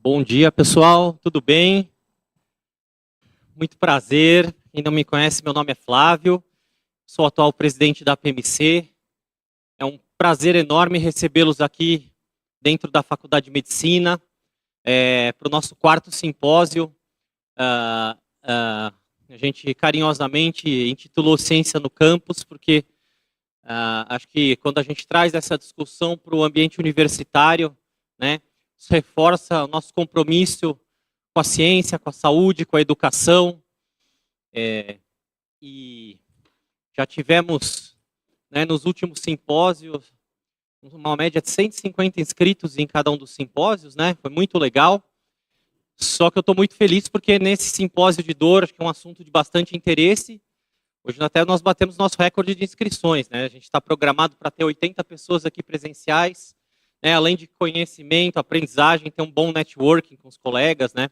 Bom dia, pessoal, tudo bem? Muito prazer. Quem não me conhece, meu nome é Flávio, sou atual presidente da PMC. É um prazer enorme recebê-los aqui dentro da Faculdade de Medicina, para o nosso quarto simpósio. A gente carinhosamente intitulou Ciência no Campus, porque acho que quando a gente traz essa discussão para o ambiente universitário, né, isso reforça o nosso compromisso com a ciência, com a saúde, com a educação. E já tivemos, né, nos últimos simpósios, uma média de 150 inscritos em cada um dos simpósios, né? Foi muito legal. Só que eu estou muito feliz porque nesse simpósio de dor, acho que é um assunto de bastante interesse. Hoje até nós batemos nosso recorde de inscrições, né? A gente está programado para ter 80 pessoas aqui presenciais, né? Além de conhecimento, aprendizagem, ter um bom networking com os colegas, né?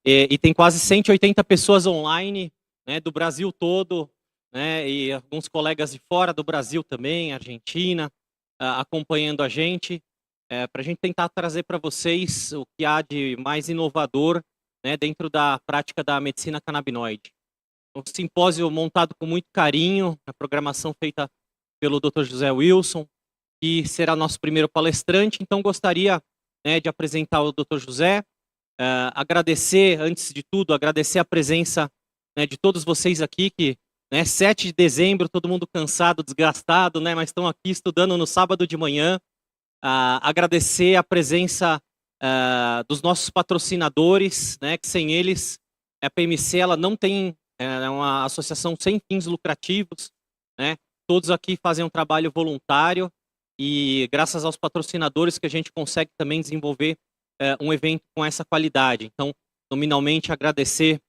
E tem quase 180 pessoas online, né, do Brasil todo, né, e alguns colegas de fora do Brasil também, Argentina, acompanhando a gente, para a gente tentar trazer para vocês o que há de mais inovador, né, dentro da prática da medicina canabinoide. Um simpósio montado com muito carinho, a programação feita pelo Dr. José Wilson, que será nosso primeiro palestrante. Então gostaria, né, de apresentar o Dr. José, agradecer, antes de tudo, agradecer a presença, né, de todos vocês aqui, que, né, 7 de dezembro, todo mundo cansado, desgastado, né, mas estão aqui estudando no sábado de manhã. Agradecer a presença dos nossos patrocinadores, né, que sem eles, a PMC ela não tem, é uma associação sem fins lucrativos, né, todos aqui fazem um trabalho voluntário e graças aos patrocinadores que a gente consegue também desenvolver um evento com essa qualidade. Então, nominalmente, agradecer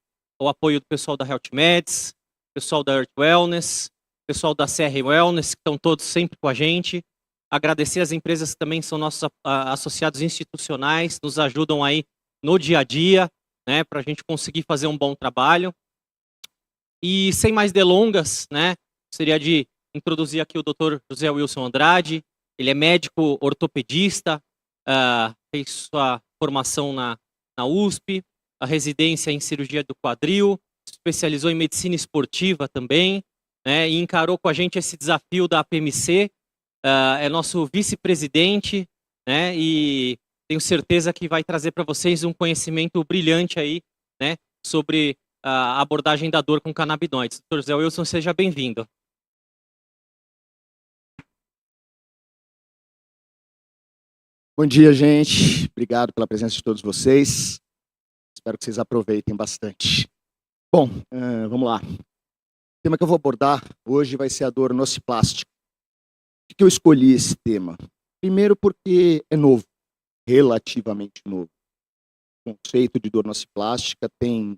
o apoio do pessoal da Health Meds, pessoal da Earth Wellness, pessoal da CR Wellness, que estão todos sempre com a gente. Agradecer as empresas que também são nossos associados institucionais, nos ajudam aí no dia a dia, né, para a gente conseguir fazer um bom trabalho. E sem mais delongas, né, seria de introduzir aqui o Dr. José Wilson Andrade. Ele é médico ortopedista, fez sua formação na USP, a residência em cirurgia do quadril, especializou em medicina esportiva também, né, e encarou com a gente esse desafio da PMC, é nosso vice-presidente, né, e tenho certeza que vai trazer para vocês um conhecimento brilhante aí, né, sobre a abordagem da dor com canabinoides. Dr. José Wilson, seja bem-vindo. Bom dia, gente. Obrigado pela presença de todos vocês. Espero que vocês aproveitem bastante. Bom, vamos lá. O tema que eu vou abordar hoje vai ser a dor nociplástica. Por que eu escolhi esse tema? Primeiro porque é novo, relativamente novo. O conceito de dor nociplástica tem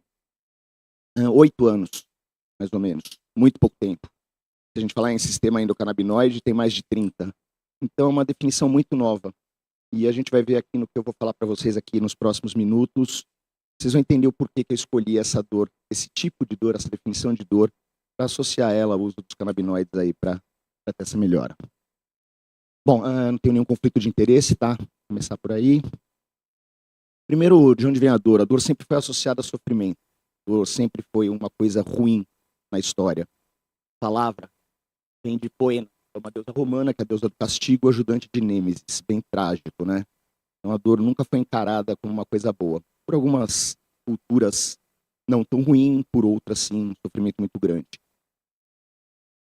8 anos, mais ou menos. Muito pouco tempo. Se a gente falar em sistema endocannabinoide, tem mais de 30. Então é uma definição muito nova. E a gente vai ver aqui no que eu vou falar para vocês aqui nos próximos minutos. Vocês vão entender o porquê que eu escolhi essa dor, esse tipo de dor, essa definição de dor, para associar ela ao uso dos canabinoides aí para ter essa melhora. Bom, não tenho nenhum conflito de interesse, tá? Vou começar por aí. Primeiro, de onde vem a dor? A dor sempre foi associada a sofrimento. A dor sempre foi uma coisa ruim na história. A palavra vem de Poena. É uma deusa romana, que é a deusa do castigo, ajudante de Nêmesis, bem trágico, né? Então a dor nunca foi encarada como uma coisa boa. Por algumas culturas não tão ruim, por outras sim, um sofrimento muito grande.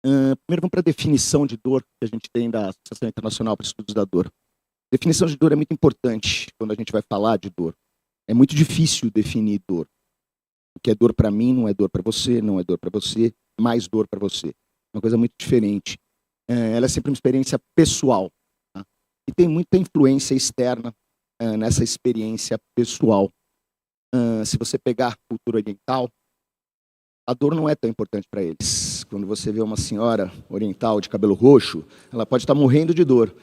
Primeiro vamos para a definição de dor que a gente tem da Associação Internacional para Estudos da Dor. Definição de dor é muito importante quando a gente vai falar de dor. É muito difícil definir dor. O que é dor para mim não é dor para você, não é dor para você, mais dor para você. Uma coisa muito diferente. Ela é sempre uma experiência pessoal, tá? E tem muita influência externa nessa experiência pessoal. Se você pegar a cultura oriental, a dor não é tão importante para eles. Quando você vê uma senhora oriental de cabelo roxo, ela pode estar morrendo de dor,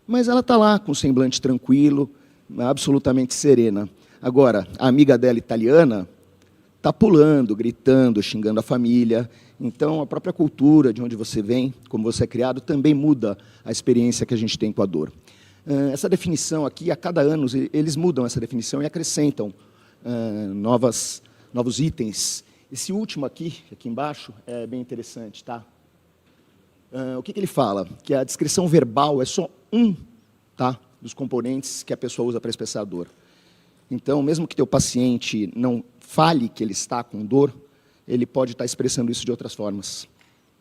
mas ela está lá com um semblante tranquilo, absolutamente serena. Agora, a amiga dela italiana está pulando, gritando, xingando a família. Então, a própria cultura de onde você vem, como você é criado, também muda a experiência que a gente tem com a dor. Essa definição aqui, a cada ano, eles mudam essa definição e acrescentam novos itens. Esse último aqui embaixo, é bem interessante, tá? O que ele fala? Que a descrição verbal é só tá, dos componentes que a pessoa usa para expressar a dor. Então, mesmo que teu paciente não fale que ele está com dor, ele pode estar expressando isso de outras formas.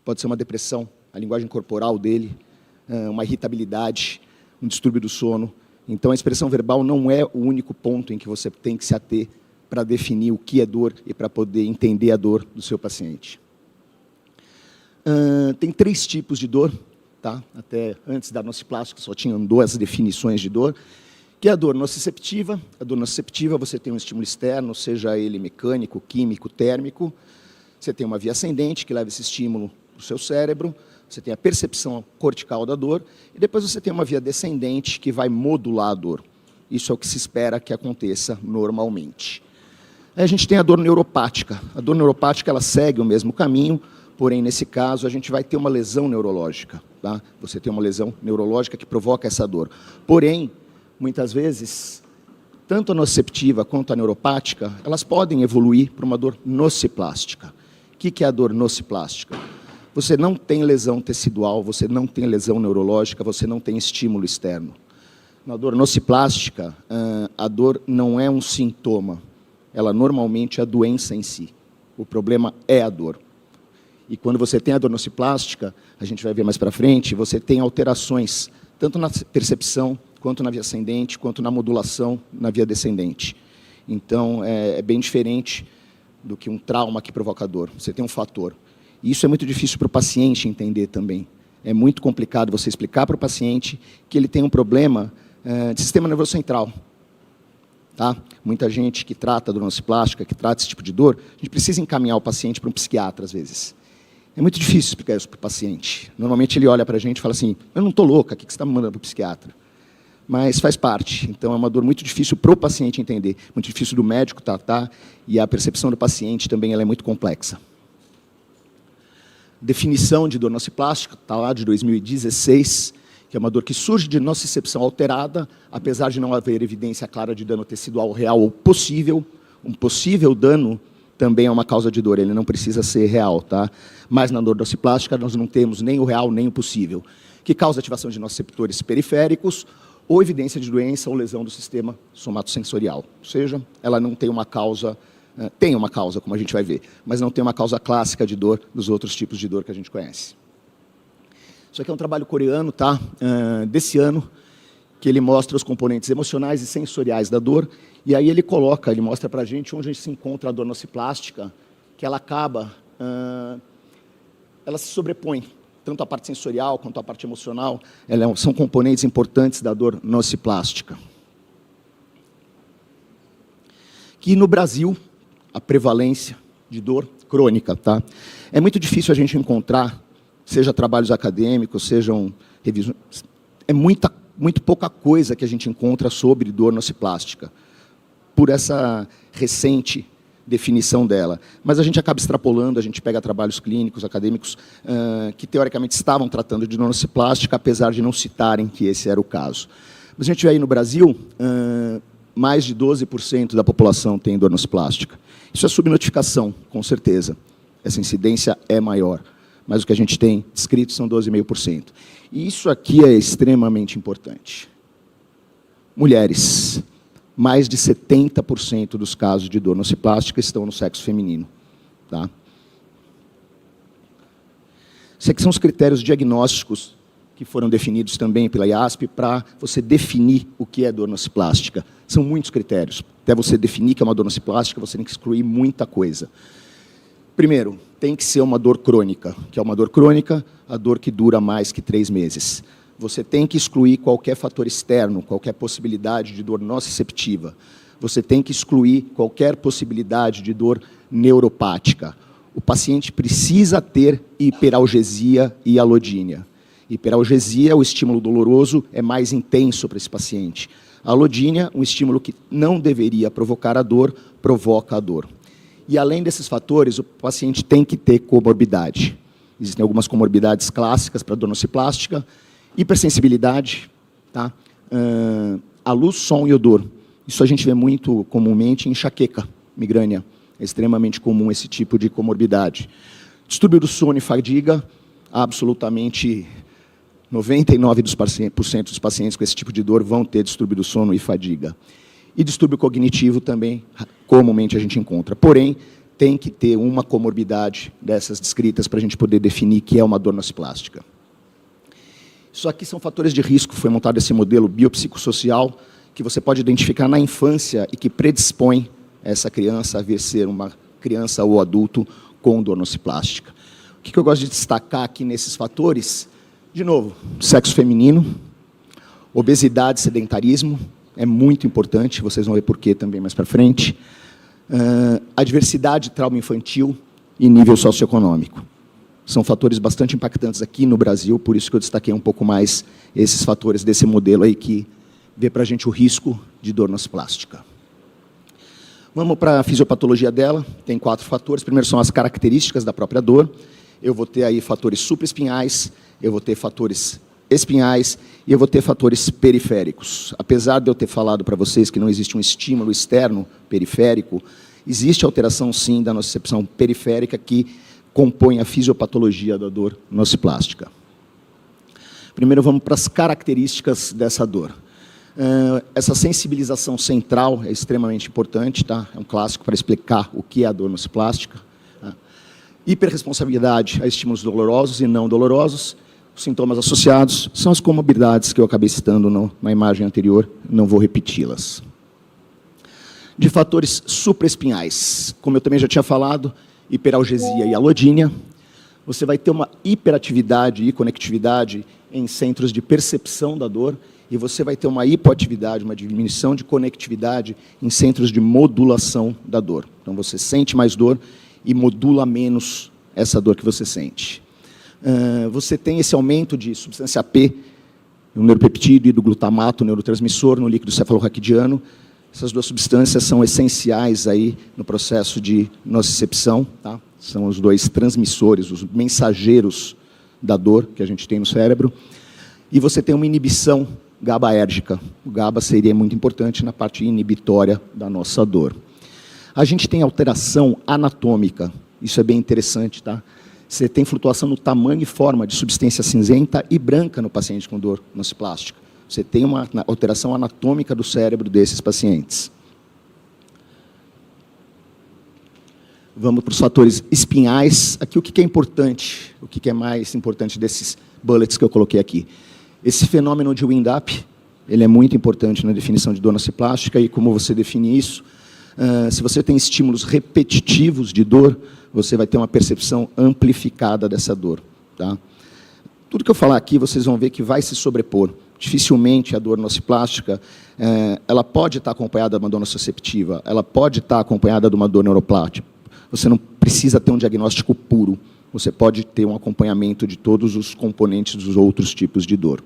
Pode ser uma depressão, a linguagem corporal dele, uma irritabilidade, um distúrbio do sono. Então, a expressão verbal não é o único ponto em que você tem que se ater para definir o que é dor e para poder entender a dor do seu paciente. Tem 3 tipos de dor, tá? Até antes da nociplástica só tinham 2 definições de dor, que é a dor nociceptiva. A dor nociceptiva, você tem um estímulo externo, seja ele mecânico, químico, térmico. Você tem uma via ascendente que leva esse estímulo para o seu cérebro. Você tem a percepção cortical da dor. E depois você tem uma via descendente que vai modular a dor. Isso é o que se espera que aconteça normalmente. Aí a gente tem a dor neuropática. A dor neuropática ela segue o mesmo caminho, porém, nesse caso, a gente vai ter uma lesão neurológica. Tá? Você tem uma lesão neurológica que provoca essa dor. Porém, muitas vezes, tanto a nociceptiva quanto a neuropática, elas podem evoluir para uma dor nociplástica. O que é a dor nociplástica? Você não tem lesão tecidual, você não tem lesão neurológica, você não tem estímulo externo. Na dor nociplástica, a dor não é um sintoma, ela normalmente é a doença em si. O problema é a dor. E quando você tem a dor nociplástica, a gente vai ver mais para frente, você tem alterações, tanto na percepção, quanto na via ascendente, quanto na modulação na via descendente. Então, é bem diferente do que um trauma que provoca dor. Você tem um fator. E isso é muito difícil para o paciente entender também. É muito complicado você explicar para o paciente que ele tem um problema de sistema nervoso central. Tá? Muita gente que trata dor nociplástica, que trata esse tipo de dor, a gente precisa encaminhar o paciente para um psiquiatra, às vezes. É muito difícil explicar isso para o paciente. Normalmente ele olha para a gente e fala assim, eu não estou louca, o que você está me mandando para o psiquiatra? Mas faz parte. Então, é uma dor muito difícil para o paciente entender, muito difícil do médico tratar, e a percepção do paciente também ela é muito complexa. Definição de dor nociplástica, está lá de 2016, que é uma dor que surge de nocicepção alterada, apesar de não haver evidência clara de dano tecidual real ou possível. Um possível dano também é uma causa de dor, ele não precisa ser real, tá? Mas na dor nociplástica nós não temos nem o real nem o possível, que causa ativação de nociceptores periféricos, ou evidência de doença ou lesão do sistema somatosensorial. Ou seja, ela não tem uma causa, tem uma causa, como a gente vai ver, mas não tem uma causa clássica de dor dos outros tipos de dor que a gente conhece. Isso aqui é um trabalho coreano, tá? Desse ano, que ele mostra os componentes emocionais e sensoriais da dor, e aí ele mostra para a gente onde se encontra a dor nociplástica, que ela acaba, ela se sobrepõe, tanto a parte sensorial quanto a parte emocional, são componentes importantes da dor nociplástica. Que no Brasil, a prevalência de dor crônica, tá? É muito difícil a gente encontrar, seja trabalhos acadêmicos, sejam revisões, é muito pouca coisa que a gente encontra sobre dor nociplástica, por essa recente definição dela. Mas a gente acaba extrapolando, a gente pega trabalhos clínicos, acadêmicos, que teoricamente estavam tratando de dor nociplástica, apesar de não citarem que esse era o caso. Mas a gente vê aí no Brasil, mais de 12% da população tem dor nociplástica. Isso é subnotificação, com certeza. Essa incidência é maior. Mas o que a gente tem descrito são 12,5%. E isso aqui é extremamente importante. Mulheres. Mais de 70% dos casos de dor nociplástica estão no sexo feminino. Tá? Esses aqui são os critérios diagnósticos que foram definidos também pela IASP para você definir o que é dor nociplástica. São muitos critérios. Até você definir que é uma dor nociplástica, você tem que excluir muita coisa. Primeiro, tem que ser uma dor crônica. Que é uma dor crônica, a dor que dura mais que 3 meses. Você tem que excluir qualquer fator externo, qualquer possibilidade de dor nociceptiva. Você tem que excluir qualquer possibilidade de dor neuropática. O paciente precisa ter hiperalgesia e alodínia. Hiperalgesia, o estímulo doloroso, é mais intenso para esse paciente. A alodínia, um estímulo que não deveria provocar a dor, provoca a dor. E além desses fatores, o paciente tem que ter comorbidade. Existem algumas comorbidades clássicas para dor nociplástica, hipersensibilidade, tá? a luz, som e odor. Isso a gente vê muito comumente em enxaqueca, migrânia. É extremamente comum esse tipo de comorbidade. Distúrbio do sono e fadiga, absolutamente 99% dos pacientes com esse tipo de dor vão ter distúrbio do sono e fadiga. E distúrbio cognitivo também, comumente a gente encontra. Porém, tem que ter uma comorbidade dessas descritas para a gente poder definir que é uma dor nociplástica. Isso aqui são fatores de risco, foi montado esse modelo biopsicossocial, que você pode identificar na infância e que predispõe essa criança a vir ser uma criança ou adulto com dor nociplástica. O que eu gosto de destacar aqui nesses fatores? De novo, sexo feminino, obesidade, sedentarismo, é muito importante, vocês vão ver por quê também mais para frente. Adversidade, trauma infantil e nível socioeconômico. São fatores bastante impactantes aqui no Brasil, por isso que eu destaquei um pouco mais esses fatores desse modelo aí que vê para a gente o risco de dor nociplástica. Vamos para a fisiopatologia dela, tem 4 fatores. Primeiro são as características da própria dor. Eu vou ter aí fatores supraespinhais, eu vou ter fatores espinhais e eu vou ter fatores periféricos. Apesar de eu ter falado para vocês que não existe um estímulo externo periférico, existe alteração, sim, da nocicepção periférica que compõe a fisiopatologia da dor nociplástica. Primeiro vamos para as características dessa dor. Essa sensibilização central é extremamente importante, tá? É um clássico para explicar o que é a dor nociplástica. Hiperresponsabilidade a estímulos dolorosos e não dolorosos. Os sintomas associados são as comorbidades que eu acabei citando na imagem anterior, não vou repeti-las. De fatores supraespinhais, como eu também já tinha falado, hiperalgesia e alodínia, você vai ter uma hiperatividade e conectividade em centros de percepção da dor, e você vai ter uma hipoatividade, uma diminuição de conectividade em centros de modulação da dor. Então, você sente mais dor e modula menos essa dor que você sente. Você tem esse aumento de substância P, o neuropeptídeo e do glutamato, o neurotransmissor, no líquido cefalorraquidiano. Essas 2 substâncias são essenciais aí no processo de nocicepção, tá? São os 2 transmissores, os mensageiros da dor que a gente tem no cérebro. E você tem uma inibição GABAérgica. O GABA seria muito importante na parte inibitória da nossa dor. A gente tem alteração anatômica, isso é bem interessante, tá? Você tem flutuação no tamanho e forma de substância cinzenta e branca no paciente com dor nociplástica. Você tem uma alteração anatômica do cérebro desses pacientes. Vamos para os fatores espinhais. Aqui o que é importante, o que é mais importante desses bullets que eu coloquei aqui. Esse fenômeno de wind-up, ele é muito importante na definição de dor nociplástica e como você define isso. Se você tem estímulos repetitivos de dor, você vai ter uma percepção amplificada dessa dor. Tá? Tudo que eu falar aqui, vocês vão ver que vai se sobrepor. Dificilmente a dor nociplástica, ela pode estar acompanhada de uma dor nociceptiva, ela pode estar acompanhada de uma dor neuroplática. Você não precisa ter um diagnóstico puro, você pode ter um acompanhamento de todos os componentes dos outros tipos de dor.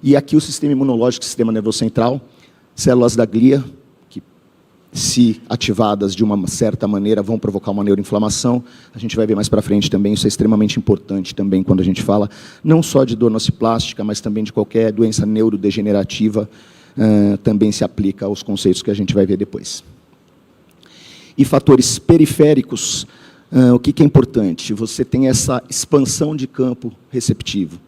E aqui o sistema imunológico, o sistema nervoso central, células da glia, que se ativadas de uma certa maneira vão provocar uma neuroinflamação. A gente vai ver mais para frente também, isso é extremamente importante também quando a gente fala não só de dor nociplástica, mas também de qualquer doença neurodegenerativa, também se aplica aos conceitos que a gente vai ver depois. E fatores periféricos, o que é importante? Você tem essa expansão de campo receptivo.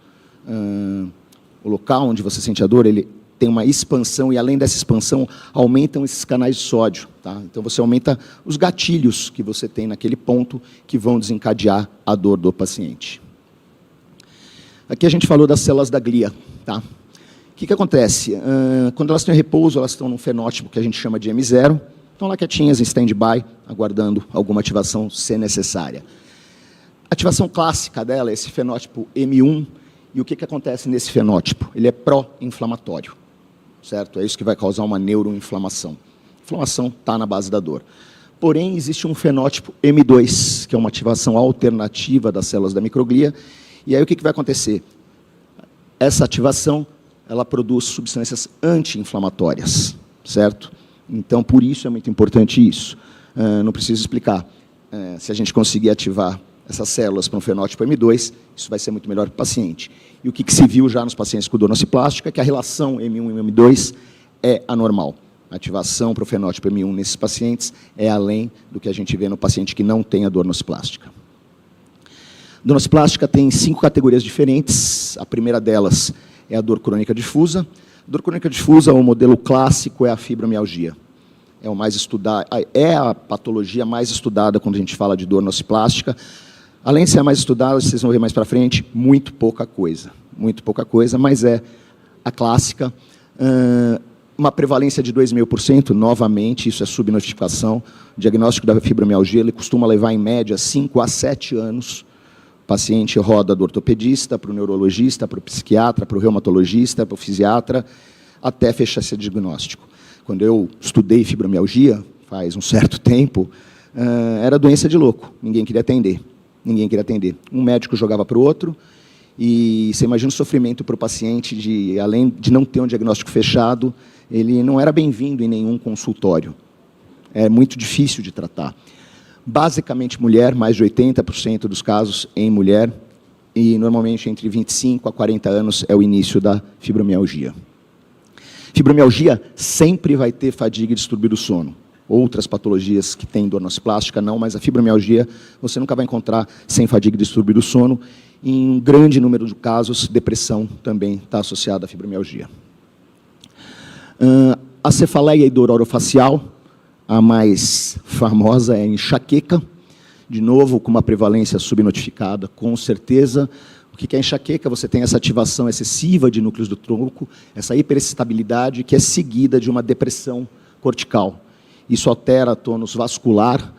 O local onde você sente a dor, ele tem uma expansão, e além dessa expansão, aumentam esses canais de sódio. Tá? Então, você aumenta os gatilhos que você tem naquele ponto, que vão desencadear a dor do paciente. Aqui a gente falou das células da glia. Tá? O que acontece? Quando elas estão em repouso, elas estão num fenótipo que a gente chama de M0, estão lá quietinhas, em stand-by, aguardando alguma ativação, se necessária. A ativação clássica dela é esse fenótipo M1, e o que acontece nesse fenótipo? Ele é pró-inflamatório, certo? É isso que vai causar uma neuroinflamação. A inflamação está na base da dor. Porém, existe um fenótipo M2, que é uma ativação alternativa das células da microglia, e aí o que vai acontecer? Essa ativação, ela produz substâncias anti-inflamatórias, certo? Então, por isso é muito importante isso. Não preciso explicar. Se a gente conseguir ativar essas células para um fenótipo M2, isso vai ser muito melhor para o paciente. E o que se viu já nos pacientes com dor nociplástica é que a relação M1 e M2 é anormal. A ativação para o fenótipo M1 nesses pacientes é além do que a gente vê no paciente que não tem a dor nociplástica. Dor nociplástica tem 5 categorias diferentes. A primeira delas é a dor crônica difusa. A dor crônica difusa, o modelo clássico é a fibromialgia. É o mais estudado, é a patologia mais estudada quando a gente fala de dor nociplástica. Além de ser a mais estudada, vocês vão ver mais para frente, muito pouca coisa, mas é a clássica. Uma prevalência de 2,5%, novamente, isso é subnotificação. O diagnóstico da fibromialgia, ele costuma levar, em média, 5 a 7 anos. O paciente roda do ortopedista, para o neurologista, para o psiquiatra, para o reumatologista, para o fisiatra, até fechar esse diagnóstico. Quando eu estudei fibromialgia, faz um certo tempo, era doença de louco, ninguém queria atender. Um médico jogava para o outro, e você imagina o sofrimento para o paciente, além de não ter um diagnóstico fechado, ele não era bem-vindo em nenhum consultório. É muito difícil de tratar. Basicamente mulher, mais de 80% dos casos em mulher, e normalmente entre 25 a 40 anos é o início da fibromialgia. Fibromialgia sempre vai ter fadiga e distúrbio do sono. Outras patologias que têm dor nociplástica não, mas a fibromialgia você nunca vai encontrar sem fadiga e distúrbio do sono. Em um grande número de casos, depressão também está associada à fibromialgia. A cefaleia e dor orofacial, a mais famosa é a enxaqueca, de novo com uma prevalência subnotificada, com certeza. O que é enxaqueca? Você tem essa ativação excessiva de núcleos do tronco, essa hiperexcitabilidade que é seguida de uma depressão cortical. Isso altera tônus vascular,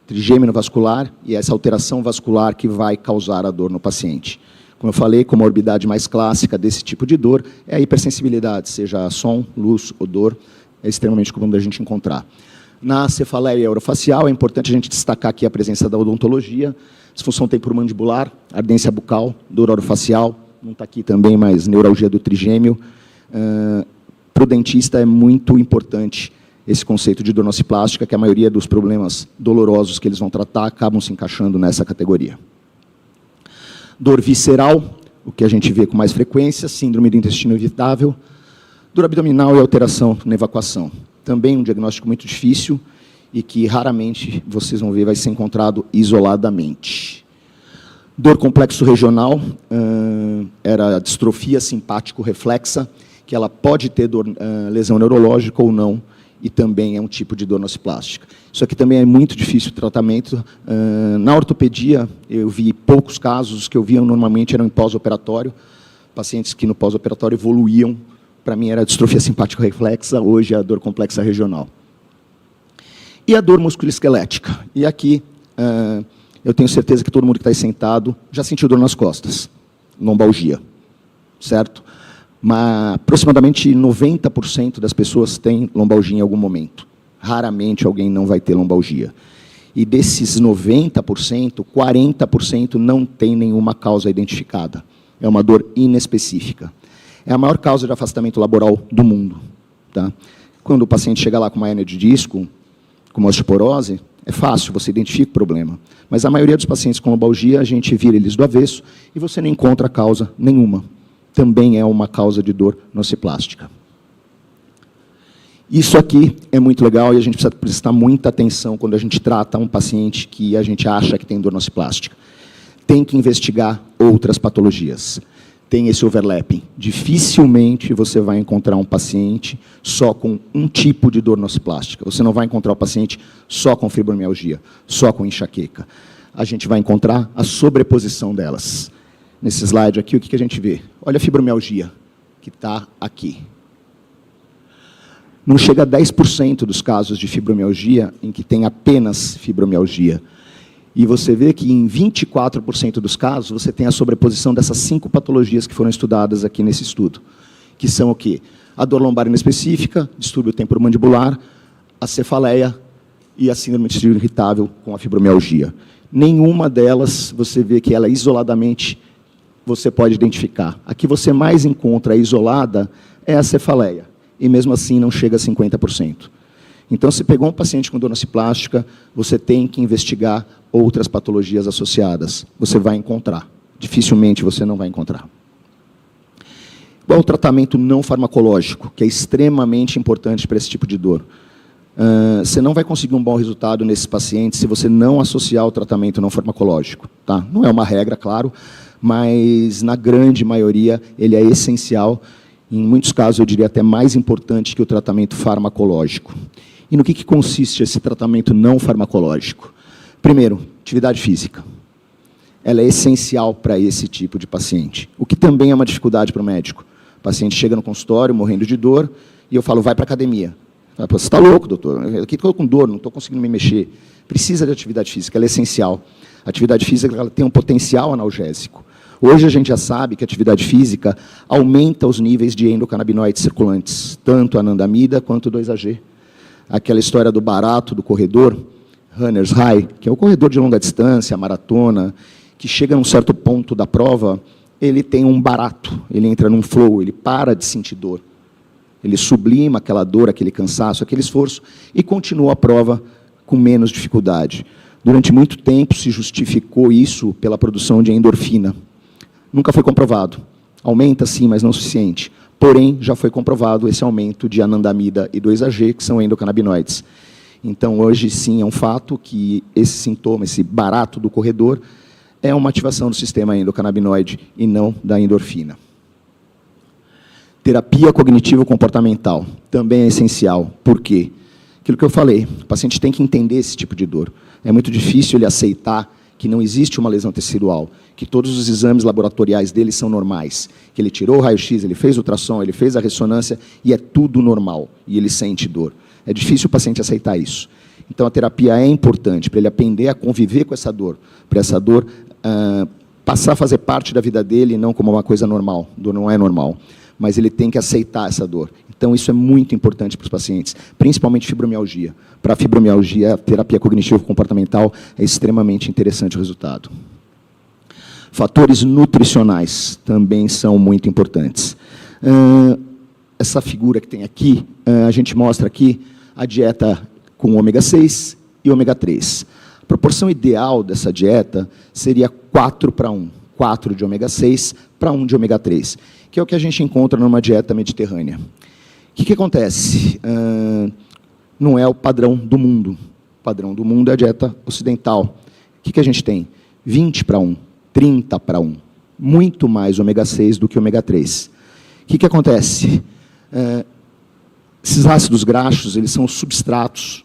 trigêmino vascular, e essa alteração vascular que vai causar a dor no paciente. Como eu falei, a morbidade mais clássica desse tipo de dor é a hipersensibilidade, seja som, luz, odor, é extremamente comum da gente encontrar. Na cefaleia orofacial, é importante a gente destacar aqui a presença da odontologia, disfunção temporomandibular, ardência bucal, dor orofacial, não está aqui também, mas neuralgia do trigêmeo. Para o dentista é muito importante esse conceito de dor nociplástica, que a maioria dos problemas dolorosos que eles vão tratar acabam se encaixando nessa categoria. Dor visceral, o que a gente vê com mais frequência, síndrome do intestino irritável, dor abdominal e alteração na evacuação. Também um diagnóstico muito difícil e que raramente vocês vão ver vai ser encontrado isoladamente. Dor complexo regional, era a distrofia simpático-reflexa, que ela pode ter lesão neurológica ou não, e também é um tipo de dor nociplástica. Isso aqui também é muito difícil de tratamento. Na ortopedia, eu vi poucos casos, os que eu via normalmente eram em pós-operatório, pacientes que no pós-operatório evoluíam. Para mim era a distrofia simpático-reflexa, hoje é a dor complexa regional. E a dor musculoesquelética. E aqui, eu tenho certeza que todo mundo que está aí sentado já sentiu dor nas costas, lombalgia, certo? Mas aproximadamente 90% das pessoas têm lombalgia em algum momento. Raramente alguém não vai ter lombalgia. E desses 90%, 40% não tem nenhuma causa identificada. É uma dor inespecífica. É a maior causa de afastamento laboral do mundo. Tá? Quando o paciente chega lá com uma hérnia de disco, com uma osteoporose, é fácil, você identifica o problema. Mas a maioria dos pacientes com lombalgia, a gente vira eles do avesso e você não encontra causa nenhuma. Também é uma causa de dor nociplástica. Isso aqui é muito legal e a gente precisa prestar muita atenção quando a gente trata um paciente que a gente acha que tem dor nociplástica. Tem que investigar outras patologias. Tem esse overlapping. Dificilmente você vai encontrar um paciente só com um tipo de dor nociplástica. Você não vai encontrar um paciente só com fibromialgia, só com enxaqueca. A gente vai encontrar a sobreposição delas. Nesse slide aqui, o que a gente vê? Olha a fibromialgia, que está aqui. Não chega a 10% dos casos de fibromialgia em que tem apenas fibromialgia. E você vê que em 24% dos casos, você tem a sobreposição dessas 5 patologias que foram estudadas aqui nesse estudo. Que são o quê? A dor lombar inespecífica, distúrbio temporomandibular, a cefaleia e a síndrome do intestino irritável com a fibromialgia. Nenhuma delas, você vê que ela isoladamente você pode identificar. A que você mais encontra isolada é a cefaleia. E mesmo assim não chega a 50%. Então, se pegou um paciente com dor nociplástica, você tem que investigar outras patologias associadas. Você vai encontrar. Dificilmente você não vai encontrar. Qual o tratamento não farmacológico, que é extremamente importante para esse tipo de dor? Você não vai conseguir um bom resultado nesses pacientes se você não associar o tratamento não farmacológico. Tá? Não é uma regra, claro, mas na grande maioria ele é essencial. Em muitos casos, eu diria até mais importante que o tratamento farmacológico. E no que consiste esse tratamento não farmacológico? Primeiro, atividade física. Ela é essencial para esse tipo de paciente, o que também é uma dificuldade para o médico. O paciente chega no consultório morrendo de dor e eu falo, vai para a academia. Você está louco, doutor? Eu aqui estou com dor, não estou conseguindo me mexer. Precisa de atividade física, ela é essencial. A atividade física ela tem um potencial analgésico. Hoje a gente já sabe que a atividade física aumenta os níveis de endocannabinoides circulantes, tanto a anandamida quanto o 2-AG. Aquela história do barato do corredor, runner's high, que é o corredor de longa distância, a maratona, que chega num certo ponto da prova, ele tem um barato, ele entra num flow, ele para de sentir dor. Ele sublima aquela dor, aquele cansaço, aquele esforço, e continua a prova com menos dificuldade. Durante muito tempo se justificou isso pela produção de endorfina. Nunca foi comprovado. Aumenta sim, mas não o suficiente. Porém, já foi comprovado esse aumento de anandamida e 2-AG, que são endocannabinoides. Então, hoje, sim, é um fato que esse sintoma, esse barato do corredor, é uma ativação do sistema endocannabinoide e não da endorfina. Terapia cognitivo-comportamental também é essencial. Por quê? Aquilo que eu falei, o paciente tem que entender esse tipo de dor. É muito difícil ele aceitar que não existe uma lesão tecidual, que todos os exames laboratoriais dele são normais, que ele tirou o raio-x, ele fez o ultrassom, ele fez a ressonância e é tudo normal, e ele sente dor. É difícil o paciente aceitar isso. Então, a terapia é importante para ele aprender a conviver com essa dor, para essa dor passar a fazer parte da vida dele, não como uma coisa normal. Dor não é normal, mas ele tem que aceitar essa dor. Então, isso é muito importante para os pacientes, principalmente fibromialgia. Para a fibromialgia, a terapia cognitivo-comportamental é extremamente interessante o resultado. Fatores nutricionais também são muito importantes. Essa figura que tem aqui, a gente mostra aqui a dieta com ômega 6 e ômega 3. A proporção ideal dessa dieta seria 4:1. 4 de ômega 6 para 1 de ômega 3, que é o que a gente encontra numa dieta mediterrânea. O que acontece? Não é o padrão do mundo. O padrão do mundo é a dieta ocidental. O que a gente tem? 20:1, 30:1. Muito mais ômega 6 do que ômega 3. O que acontece? Esses ácidos graxos, eles são os substratos,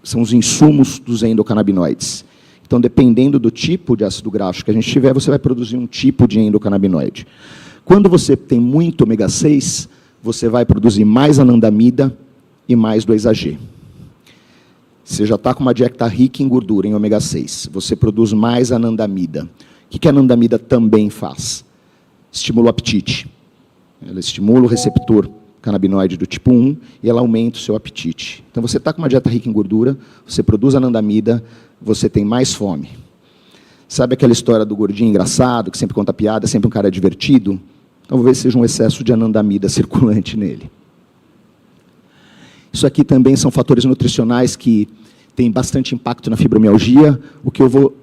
são os insumos dos endocannabinoides. Então, dependendo do tipo de ácido graxo que a gente tiver, você vai produzir um tipo de endocannabinoide. Quando você tem muito ômega 6, você vai produzir mais anandamida e mais 2-AG. Você já está com uma dieta rica em gordura, em ômega 6. Você produz mais anandamida. O que a anandamida também faz? Estimula o apetite. Ela estimula o receptor canabinoide do tipo 1 e ela aumenta o seu apetite. Então, você está com uma dieta rica em gordura, você produz anandamida, você tem mais fome. Sabe aquela história do gordinho engraçado, que sempre conta piada, sempre um cara divertido? Talvez seja um excesso de anandamida circulante nele. Isso aqui também são fatores nutricionais que têm bastante impacto na fibromialgia. O que eu vou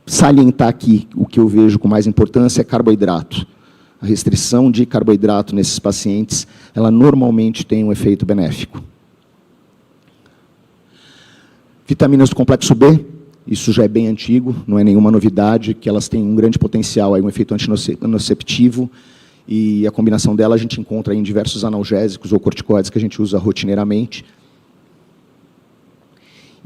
salientar aqui, o que eu vejo com mais importância é carboidrato. A restrição de carboidrato nesses pacientes, ela normalmente tem um efeito benéfico. Vitaminas do complexo B, isso já é bem antigo, não é nenhuma novidade, que elas têm um grande potencial, aí, um efeito antinociceptivo, e a combinação dela a gente encontra em diversos analgésicos ou corticoides que a gente usa rotineiramente.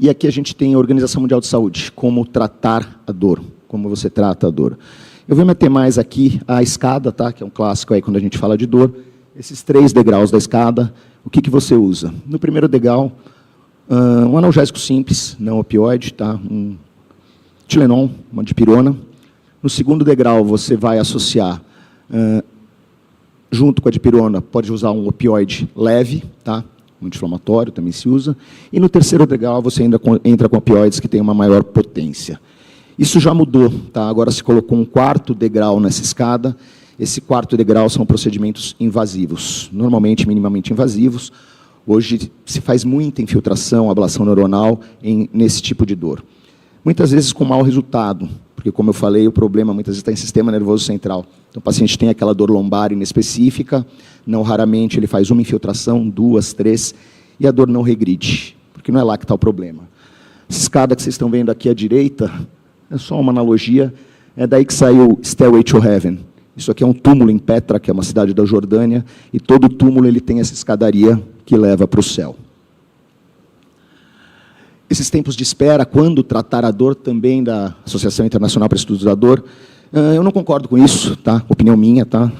E aqui a gente tem a Organização Mundial de Saúde, como tratar a dor, como você trata a dor. Eu vou meter mais aqui a escada, tá? Que é um clássico aí quando a gente fala de dor. Esses 3 degraus da escada, o que você usa? No primeiro degrau, um analgésico simples, não opioide, tá? Um Tilenol, uma dipirona. No segundo degrau, você vai associar, junto com a dipirona, pode usar um opioide leve, tá? Um anti-inflamatório também se usa. E no terceiro degrau, você ainda entra com opioides que têm uma maior potência. Isso já mudou, tá? Agora se colocou um 4º degrau nessa escada. Esse 4º degrau são procedimentos invasivos, normalmente minimamente invasivos. Hoje se faz muita infiltração, ablação neuronal nesse tipo de dor. Muitas vezes com mau resultado, porque, como eu falei, o problema muitas vezes está em sistema nervoso central. Então, o paciente tem aquela dor lombar inespecífica, não raramente ele faz uma infiltração, 2, 3, e a dor não regride, porque não é lá que está o problema. Essa escada que vocês estão vendo aqui à direita, é só uma analogia, é daí que saiu Stairway to Heaven. Isso aqui é um túmulo em Petra, que é uma cidade da Jordânia, e todo túmulo ele tem essa escadaria que leva para o céu. Esses tempos de espera, quando tratar a dor, também da Associação Internacional para Estudos da Dor, eu não concordo com isso, tá? Opinião minha, tá?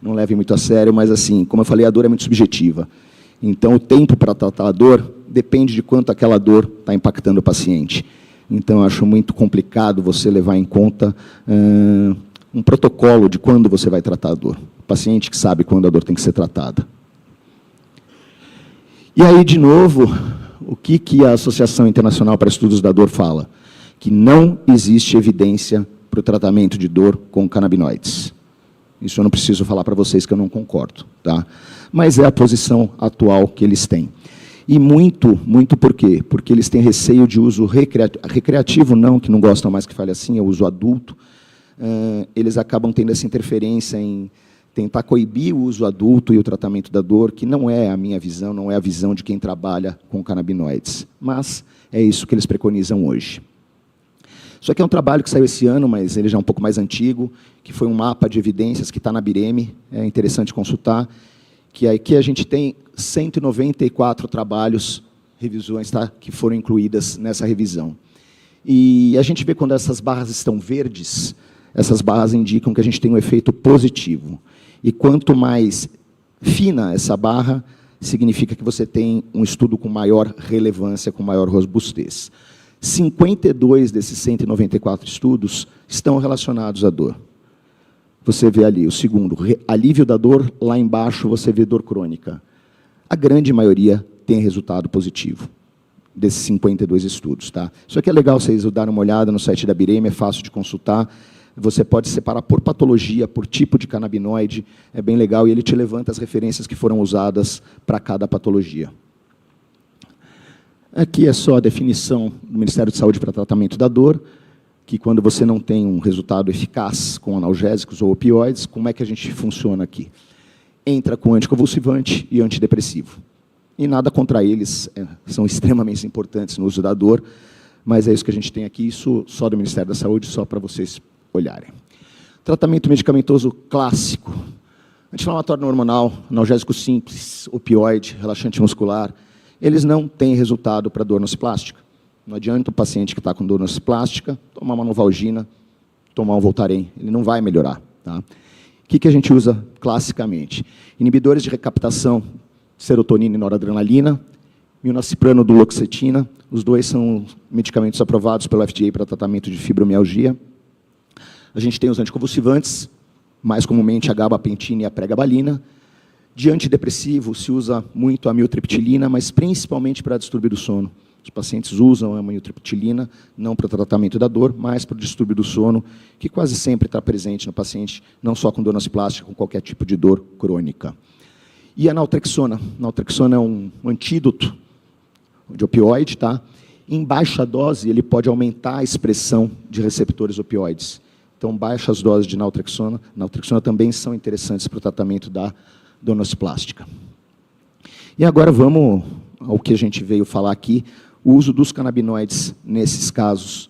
Não leve muito a sério, mas, assim, como eu falei, a dor é muito subjetiva. Então, o tempo para tratar a dor depende de quanto aquela dor está impactando o paciente. Então, eu acho muito complicado você levar em conta um protocolo de quando você vai tratar a dor. O paciente que sabe quando a dor tem que ser tratada. E aí, de novo, o que a Associação Internacional para Estudos da Dor fala? Que não existe evidência para o tratamento de dor com canabinoides. Isso eu não preciso falar para vocês que eu não concordo, tá? Mas é a posição atual que eles têm. E muito por quê? Porque eles têm receio de uso recreativo, não, que não gostam mais que fale assim, é o uso adulto. Eles acabam tendo essa interferência em tentar coibir o uso adulto e o tratamento da dor, que não é a minha visão, não é a visão de quem trabalha com canabinoides. Mas é isso que eles preconizam hoje. Isso aqui é um trabalho que saiu esse ano, mas ele já é um pouco mais antigo, que foi um mapa de evidências que está na BIREME, é interessante consultar, que aqui a gente tem 194 trabalhos, revisões, tá, que foram incluídas nessa revisão. E a gente vê quando essas barras estão verdes, essas barras indicam que a gente tem um efeito positivo. E quanto mais fina essa barra, significa que você tem um estudo com maior relevância, com maior robustez. 52 desses 194 estudos estão relacionados à dor. Você vê ali o segundo, alívio da dor, lá embaixo você vê dor crônica. A grande maioria tem resultado positivo, desses 52 estudos. Tá? Isso aqui é legal vocês darem uma olhada no site da BIREME, é fácil de consultar. Você pode separar por patologia, por tipo de canabinoide, é bem legal, e ele te levanta as referências que foram usadas para cada patologia. Aqui é só a definição do Ministério de Saúde para tratamento da dor, que quando você não tem um resultado eficaz com analgésicos ou opioides, como é que a gente funciona aqui? Entra com anticonvulsivante e antidepressivo. E nada contra eles, são extremamente importantes no uso da dor, mas é isso que a gente tem aqui, isso só do Ministério da Saúde, só para vocês olharem. Tratamento medicamentoso clássico. Anti-inflamatório hormonal, analgésico simples, opioide, relaxante muscular, eles não têm resultado para dor nociplástica. Não adianta o paciente que está com dor nociplástica tomar uma Novalgina, tomar um Voltaren, ele não vai melhorar. Tá? O que a gente usa classicamente? Inibidores de recaptação, serotonina e noradrenalina, milnacipran, duloxetina, os dois são medicamentos aprovados pelo FDA para tratamento de fibromialgia. A gente tem os anticonvulsivantes, mais comumente a gabapentina e a pregabalina. De antidepressivo, se usa muito a amitriptilina, mas principalmente para distúrbio do sono. Os pacientes usam a amitriptilina, não para o tratamento da dor, mas para o distúrbio do sono, que quase sempre está presente no paciente, não só com dor nociplástica, com qualquer tipo de dor crônica. E a naltrexona. Naltrexona é um antídoto de opioide, tá? Em baixa dose, ele pode aumentar a expressão de receptores opioides. Então, baixas doses de naltrexona também são interessantes para o tratamento da dor nociplástica. E agora vamos ao que a gente veio falar aqui, o uso dos canabinoides nesses casos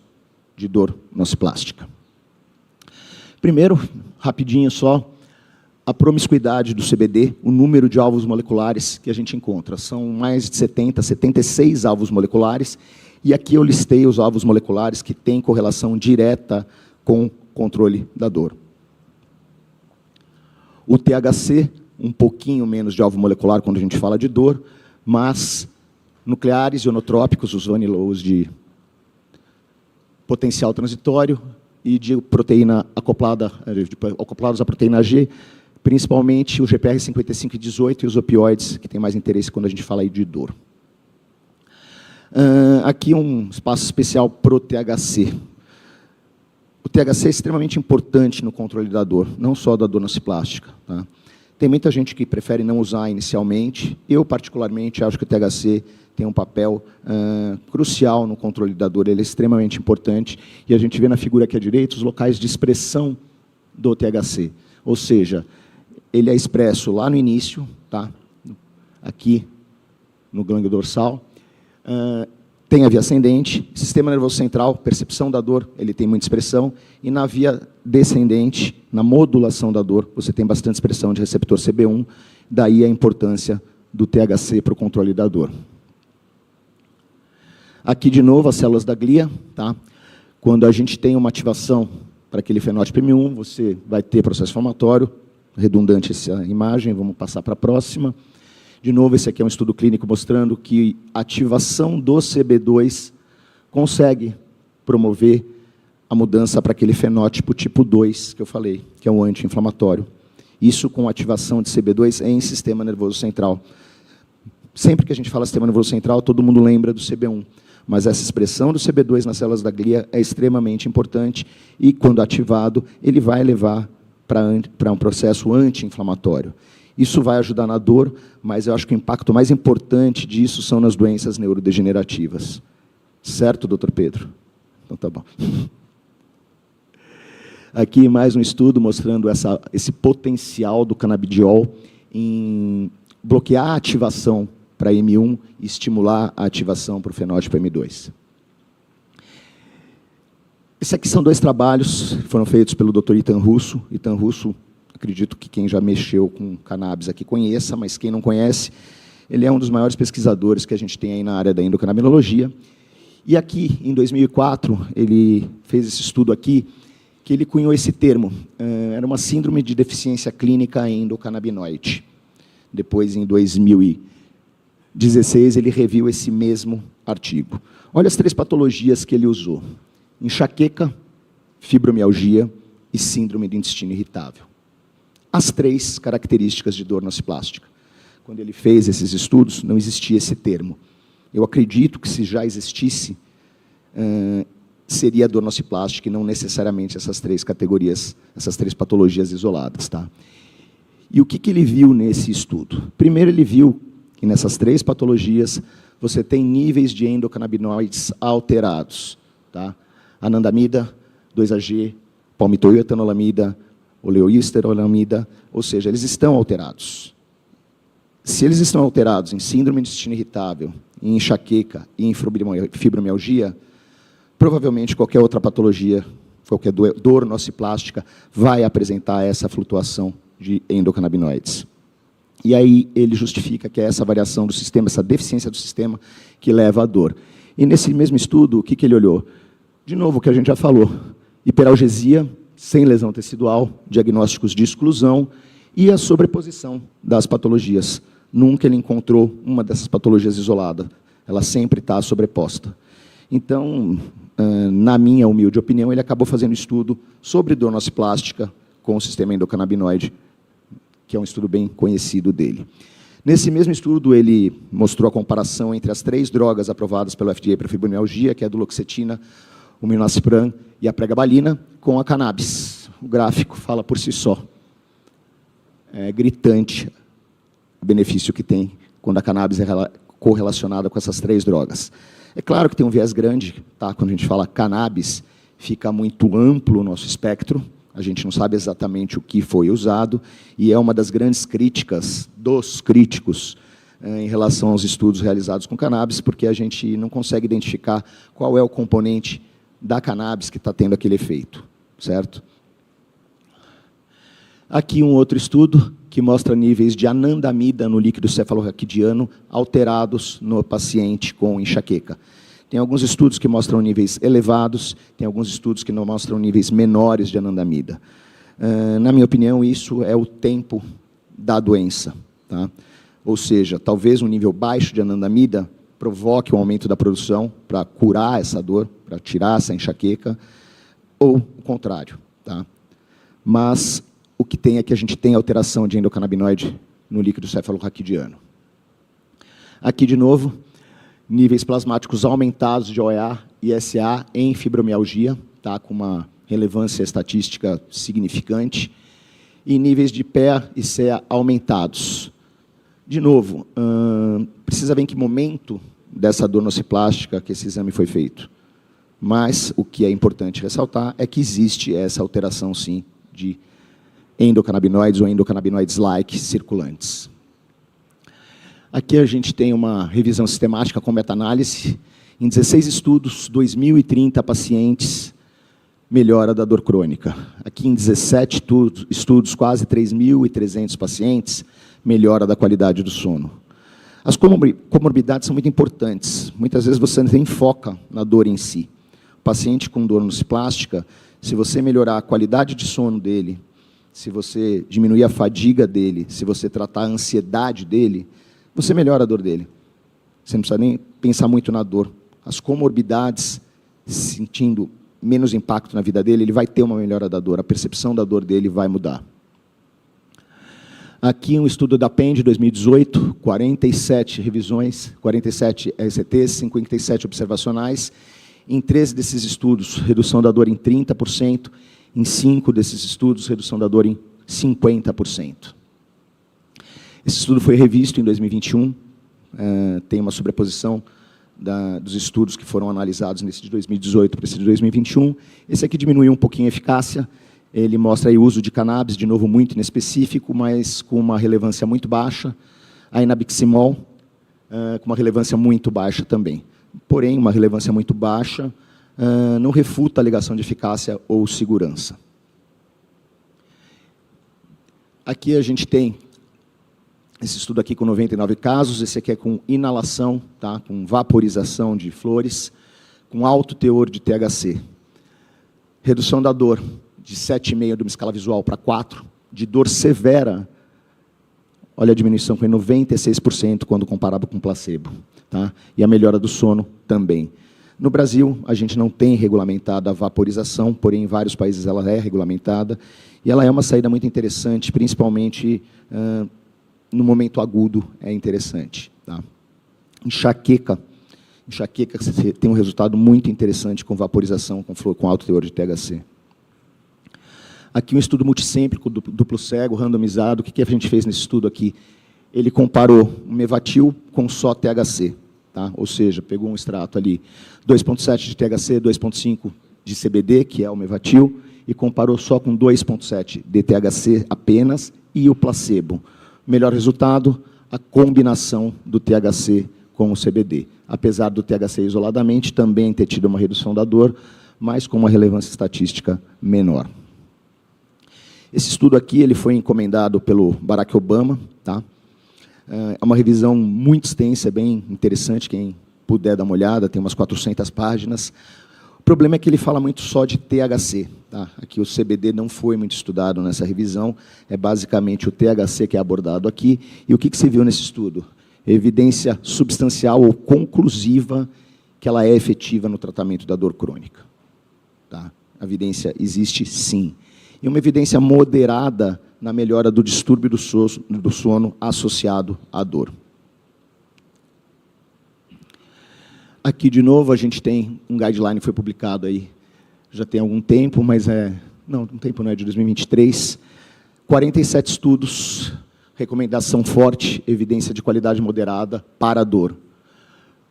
de dor nociplástica. Primeiro, rapidinho só, a promiscuidade do CBD, o número de alvos moleculares que a gente encontra. São mais de 70, 76 alvos moleculares, e aqui eu listei os alvos moleculares que têm correlação direta com controle da dor. O THC, um pouquinho menos de alvo molecular quando a gente fala de dor, mas nucleares ionotrópicos, os vanillows de potencial transitório e de proteína acoplados à proteína G, principalmente o GPR 55 e 18 e os opioides, que tem mais interesse quando a gente fala aí de dor. Aqui um espaço especial para o THC. O THC é extremamente importante no controle da dor, não só da dor nociplástica. Tá? Tem muita gente que prefere não usar inicialmente. Eu, particularmente, acho que o THC tem um papel crucial no controle da dor, ele é extremamente importante, e a gente vê na figura aqui à direita os locais de expressão do THC. Ou seja, ele é expresso lá no início, tá? Aqui no gânglio dorsal, tem a via ascendente, sistema nervoso central, percepção da dor, ele tem muita expressão, e na via descendente, na modulação da dor, você tem bastante expressão de receptor CB1, daí a importância do THC para o controle da dor. Aqui, de novo, as células da glia, tá? Quando a gente tem uma ativação para aquele fenótipo M1, você vai ter processo inflamatório, redundante essa imagem, vamos passar para a próxima. De novo, esse aqui é um estudo clínico mostrando que a ativação do CB2 consegue promover a mudança para aquele fenótipo tipo 2, que eu falei, que é um anti-inflamatório. Isso com ativação de CB2 em sistema nervoso central. Sempre que a gente fala sistema nervoso central, todo mundo lembra do CB1. Mas essa expressão do CB2 nas células da glia é extremamente importante e, quando ativado, ele vai levar para um processo anti-inflamatório. Isso vai ajudar na dor, mas eu acho que o impacto mais importante disso são nas doenças neurodegenerativas. Certo, doutor Pedro? Então tá bom. Aqui mais um estudo mostrando esse potencial do canabidiol em bloquear a ativação para M1 e estimular a ativação para o fenótipo M2. Esses aqui são 2 trabalhos que foram feitos pelo Dr. Ethan Russo. Ethan Russo, acredito que quem já mexeu com cannabis aqui conheça, mas quem não conhece, ele é um dos maiores pesquisadores que a gente tem aí na área da endocannabinologia. E aqui, em 2004, ele fez esse estudo aqui, que ele cunhou esse termo. Era uma síndrome de deficiência clínica endocannabinoide. Depois, em 2016, ele reviu esse mesmo artigo. Olha as 3 patologias que ele usou: enxaqueca, fibromialgia e síndrome do intestino irritável. As 3 características de dor nociplástica. Quando ele fez esses estudos, não existia esse termo. Eu acredito que, se já existisse, seria a dor nociplástica e não necessariamente essas 3 categorias, essas 3 patologias isoladas. Tá? E o que ele viu nesse estudo? Primeiro, ele viu que nessas 3 patologias você tem níveis de endocannabinoides alterados. Tá? Anandamida, 2-AG, palmitoietanolamida, oleoesterolamida, ou seja, eles estão alterados. Se eles estão alterados em síndrome do intestino irritável, em enxaqueca e em fibromialgia, provavelmente qualquer outra patologia, qualquer dor nociplástica, vai apresentar essa flutuação de endocannabinoides. E aí ele justifica que é essa variação do sistema, essa deficiência do sistema, que leva à dor. E nesse mesmo estudo, o que ele olhou? De novo, o que a gente já falou: hiperalgesia, sem lesão tecidual, diagnósticos de exclusão e a sobreposição das patologias. Nunca ele encontrou uma dessas patologias isolada. Ela sempre está sobreposta. Então, na minha humilde opinião, ele acabou fazendo estudo sobre dor nociplástica com o sistema endocannabinoide, que é um estudo bem conhecido dele. Nesse mesmo estudo, ele mostrou a comparação entre as 3 drogas aprovadas pelo FDA para fibromialgia, que é a duloxetina, o milnacipran e a pregabalina, com a cannabis. O gráfico fala por si só. É gritante o benefício que tem quando a cannabis é correlacionada com essas 3 drogas. É claro que tem um viés grande, tá? Quando a gente fala cannabis, fica muito amplo o nosso espectro, a gente não sabe exatamente o que foi usado, e é uma das grandes críticas dos críticos em relação aos estudos realizados com cannabis, porque a gente não consegue identificar qual é o componente da cannabis que está tendo aquele efeito, certo? Aqui um outro estudo que mostra níveis de anandamida no líquido cefalorraquidiano alterados no paciente com enxaqueca. Tem alguns estudos que mostram níveis elevados, tem alguns estudos que não mostram níveis menores de anandamida. Na minha opinião, isso é o tempo da doença. Tá? Ou seja, talvez um nível baixo de anandamida provoque um aumento da produção para curar essa dor, para tirar essa enxaqueca, ou o contrário. Tá? Mas o que tem é que a gente tem alteração de endocannabinoide no líquido cefalorraquidiano. Aqui, de novo, níveis plasmáticos aumentados de OEA e SA em fibromialgia, tá, com uma relevância estatística significante. e níveis de PEA e CEA aumentados. De novo, precisa ver em que momento dessa dor nociplástica que esse exame foi feito. Mas o que é importante ressaltar é que existe essa alteração, sim, de endocannabinoides ou endocannabinoides-like circulantes. Aqui a gente tem uma revisão sistemática com meta-análise. Em 16 estudos, 2.030 pacientes, melhora da dor crônica. Aqui em 17 estudos, quase 3.300 pacientes, melhora da qualidade do sono. As comorbidades são muito importantes. Muitas vezes você nem foca na dor em si. O paciente com dor nociplástica, se você melhorar a qualidade de sono dele, se você diminuir a fadiga dele, se você tratar a ansiedade dele, você melhora a dor dele. Você não precisa nem pensar muito na dor. As comorbidades, sentindo menos impacto na vida dele, ele vai ter uma melhora da dor, a percepção da dor dele vai mudar. Aqui um estudo da PEN de 2018, 47 revisões, 47 RCTs, 57 observacionais. Em 13 desses estudos, redução da dor em 30%, em 5 desses estudos, redução da dor em 50%. Esse estudo foi revisto em 2021, tem uma sobreposição dos estudos que foram analisados nesse de 2018 para esse de 2021. Esse aqui diminuiu um pouquinho a eficácia, ele mostra aí o uso de cannabis, de novo muito inespecífico, mas com uma relevância muito baixa, a inabiximol, com uma relevância muito baixa também. Porém, uma relevância muito baixa não refuta a alegação de eficácia ou segurança. Aqui a gente tem esse estudo aqui com 99 casos, esse aqui é com inalação, tá? Com vaporização de flores, com alto teor de THC. Redução da dor de 7,5 de uma escala visual para 4, de dor severa, olha a diminuição foi 96% quando comparado com placebo. Tá? E a melhora do sono também. No Brasil, a gente não tem regulamentada a vaporização, porém em vários países ela é regulamentada, e ela é uma saída muito interessante, principalmente no momento agudo, é interessante. Tá? Enxaqueca você tem um resultado muito interessante com vaporização, com alto teor de THC. Aqui um estudo multicêntrico, duplo cego, randomizado. O que a gente fez nesse estudo aqui? Ele comparou o Mevatil com só THC. Tá? Ou seja, pegou um extrato ali, 2,7 de THC, 2,5 de CBD, que é o Mevatil, e comparou só com 2,7 de THC apenas, e o placebo. Melhor resultado, a combinação do THC com o CBD. Apesar do THC isoladamente também ter tido uma redução da dor, mas com uma relevância estatística menor. Esse estudo aqui ele foi encomendado pelo Barack Obama. Tá? É uma revisão muito extensa, bem interessante, quem puder dar uma olhada, tem umas 400 páginas. O problema é que ele fala muito só de THC. Tá? Aqui o CBD não foi muito estudado nessa revisão, é basicamente o THC que é abordado aqui. E o que se viu nesse estudo? Evidência substancial ou conclusiva que ela é efetiva no tratamento da dor crônica. Tá? A evidência existe sim. E uma evidência moderada na melhora do distúrbio do sono associado à dor. Aqui, de novo, a gente tem um guideline que foi publicado aí, já tem algum tempo, mas não, um tempo não é de 2023. 47 estudos, recomendação forte, evidência de qualidade moderada para a dor.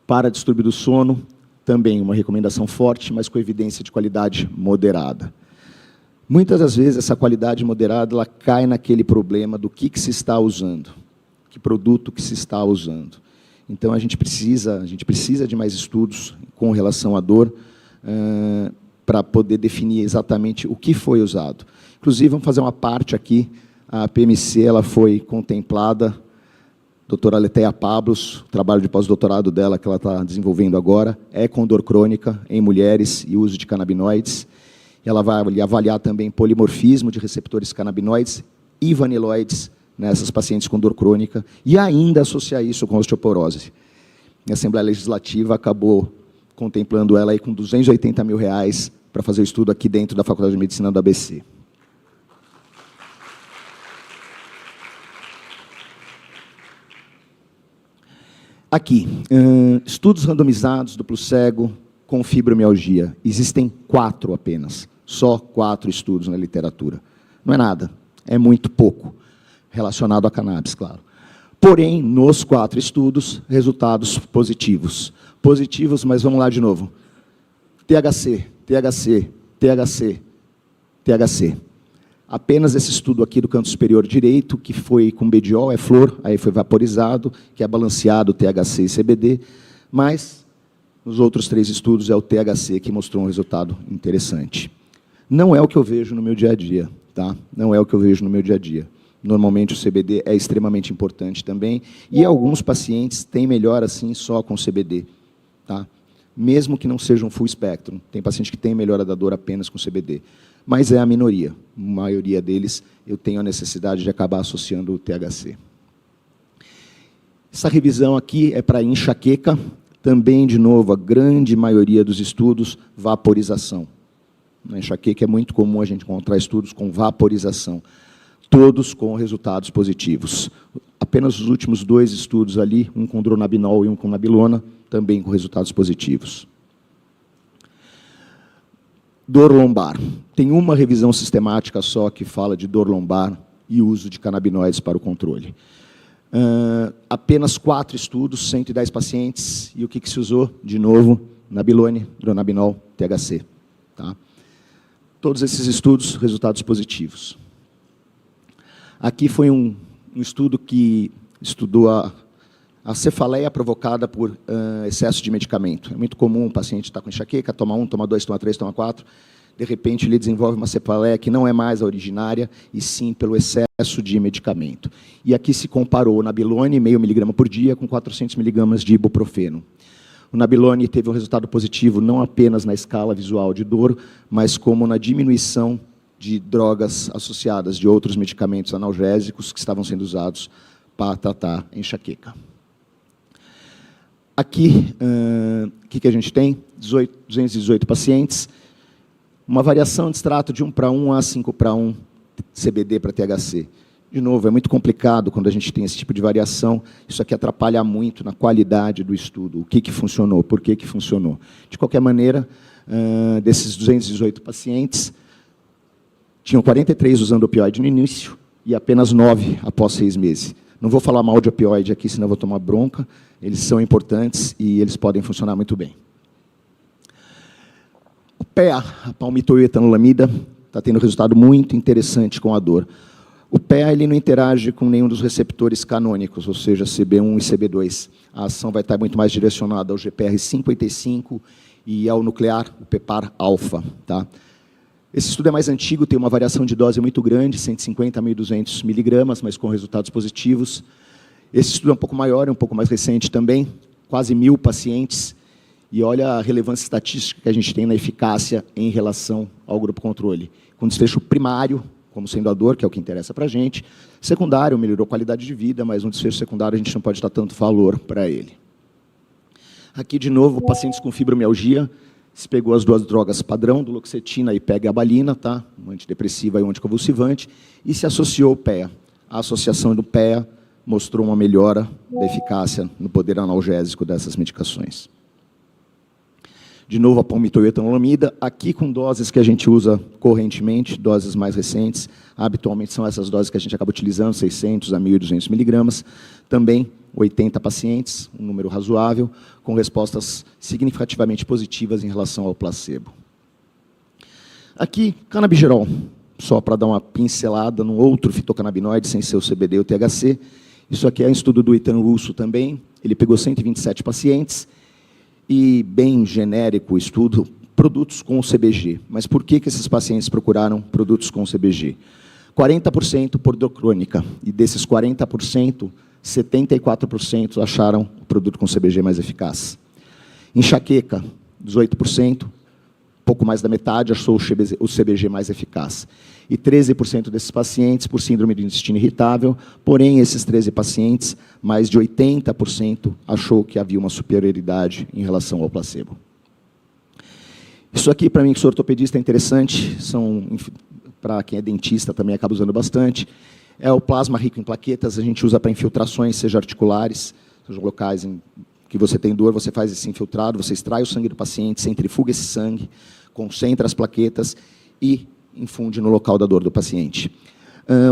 Para distúrbio do sono, também uma recomendação forte, mas com evidência de qualidade moderada. Muitas das vezes, essa qualidade moderada ela cai naquele problema do que se está usando, que produto que se está usando. Então, a gente precisa de mais estudos com relação à dor para poder definir exatamente o que foi usado. Inclusive, vamos fazer uma parte aqui, a PMC ela foi contemplada, doutora Letéia Pablos, o trabalho de pós-doutorado dela que ela está desenvolvendo agora, é com dor crônica em mulheres e uso de canabinoides. Ela vai avaliar também polimorfismo de receptores canabinoides e vaniloides nessas pacientes com dor crônica e ainda associar isso com osteoporose. A Assembleia Legislativa acabou contemplando ela aí com R$280 mil para fazer o estudo aqui dentro da Faculdade de Medicina do ABC. Aqui, estudos randomizados, duplo cego, com fibromialgia. Existem 4 apenas. Só 4 estudos na literatura. Não é nada. é muito pouco, relacionado à cannabis, claro. Porém, nos 4 estudos, resultados positivos. Positivos, mas vamos lá de novo. THC, THC, THC, THC. Apenas esse estudo aqui do canto superior direito, que foi com bediol, é flor, aí foi vaporizado, que é balanceado THC e CBD, mas nos outros 3 estudos é o THC que mostrou um resultado interessante. Não é o que eu vejo no meu dia a dia, tá? Não é o que eu vejo no meu dia a dia. Normalmente o CBD é extremamente importante também, e alguns pacientes têm melhora assim só com CBD, tá? Mesmo que não seja um full spectrum. Tem paciente que tem melhora da dor apenas com CBD. Mas é a minoria. A maioria deles, eu tenho a necessidade de acabar associando o THC. Essa revisão aqui é para enxaqueca. Também, de novo, a grande maioria dos estudos, vaporização. Na enxaqueca é muito comum a gente encontrar estudos com vaporização. Todos com resultados positivos. Apenas os últimos 2 estudos ali, um com dronabinol e um com nabilona, também com resultados positivos. Dor lombar. Tem uma revisão sistemática só que fala de dor lombar e uso de canabinoides para o controle. Apenas 4 estudos, 110 pacientes, e o que se usou? De novo, nabilone, dronabinol, THC. Tá? Todos esses estudos, resultados positivos. Aqui foi um estudo que estudou a cefaleia provocada por excesso de medicamento. É muito comum o paciente estar com enxaqueca, toma 1, toma 2, toma 3, toma 4, de repente ele desenvolve uma cefaleia que não é mais a originária, e sim pelo excesso de medicamento. E aqui se comparou o nabilone, 0,5 miligrama por dia, com 400 miligramas de ibuprofeno. O nabilone teve um resultado positivo não apenas na escala visual de dor, mas como na diminuição de drogas associadas de outros medicamentos analgésicos que estavam sendo usados para tratar a enxaqueca. Aqui, o que a gente tem? 218 pacientes, uma variação de extrato de 1:1 a 5:1 CBD para THC. De novo, é muito complicado quando a gente tem esse tipo de variação, isso aqui atrapalha muito na qualidade do estudo, o que funcionou, por que funcionou. De qualquer maneira, desses 218 pacientes, tinham 43 usando opioide no início e apenas 9 após 6 meses. Não vou falar mal de opioide aqui, senão eu vou tomar bronca. Eles são importantes e eles podem funcionar muito bem. O PEA, a palmitoietanolamida, está tendo um resultado muito interessante com a dor. O PEA ele não interage com nenhum dos receptores canônicos, ou seja, CB1 e CB2. A ação vai estar muito mais direcionada ao GPR55 e ao nuclear, o PPAR-alfa. Tá? Esse estudo é mais antigo, tem uma variação de dose muito grande, 150 a 1.200 miligramas, mas com resultados positivos. Esse estudo é um pouco maior, é um pouco mais recente também, quase 1.000 pacientes, e olha a relevância estatística que a gente tem na eficácia em relação ao grupo controle. Com desfecho primário, como sendo a dor, que é o que interessa para a gente, secundário, melhorou a qualidade de vida, mas um desfecho secundário a gente não pode dar tanto valor para ele. Aqui, de novo, pacientes com fibromialgia, se pegou as 2 drogas padrão, duloxetina e pegabalina, tá? Um antidepressivo e um anticonvulsivante, e se associou ao PEA. A associação do PEA mostrou uma melhora da eficácia no poder analgésico dessas medicações. De novo, a palmitoietanolamida, aqui com doses que a gente usa correntemente, doses mais recentes, habitualmente são essas doses que a gente acaba utilizando, 600 a 1.200 miligramas, também 80 pacientes, um número razoável, com respostas significativamente positivas em relação ao placebo. Aqui, canabigerol, só para dar uma pincelada num outro fitocannabinoide, sem ser o CBD e o THC. Isso aqui é um estudo do Ethan Russo também, ele pegou 127 pacientes, e bem genérico o estudo, produtos com CBG. Mas por que esses pacientes procuraram produtos com CBG? 40% por dor crônica, e desses 40%, 74% acharam o produto com CBG mais eficaz. Enxaqueca, 18%, pouco mais da metade achou o CBG mais eficaz. E 13% desses pacientes por síndrome do intestino irritável, porém, esses 13 pacientes, mais de 80% achou que havia uma superioridade em relação ao placebo. Isso aqui, para mim, que sou ortopedista, é interessante, para quem é dentista também acaba usando bastante. É o plasma rico em plaquetas, a gente usa para infiltrações, seja articulares, sejam locais em que você tem dor, você faz esse infiltrado, você extrai o sangue do paciente, centrifuga esse sangue, concentra as plaquetas e infunde no local da dor do paciente.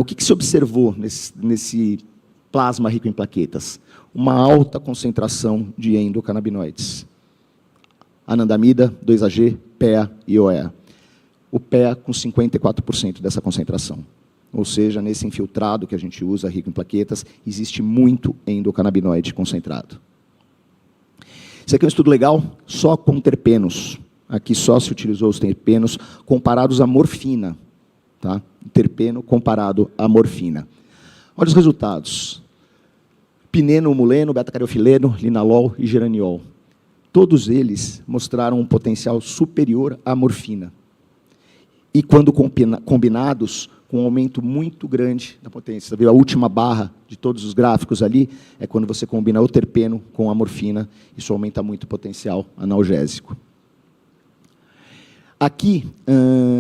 O que se observou nesse plasma rico em plaquetas? Uma alta concentração de endocannabinoides. Anandamida, 2-AG, PEA e OEA. O PEA com 54% dessa concentração. Ou seja, nesse infiltrado que a gente usa, rico em plaquetas, existe muito endocannabinoide concentrado. Esse aqui é um estudo legal, só com terpenos. Aqui só se utilizou os terpenos comparados à morfina. Tá? Terpeno comparado à morfina. Olha os resultados. Pineno, muleno, beta-cariofileno, linalol e geraniol. Todos eles mostraram um potencial superior à morfina. E quando combinados, com um aumento muito grande da potência. Você viu a última barra de todos os gráficos ali? É quando você combina o terpeno com a morfina. Isso aumenta muito o potencial analgésico. Aqui,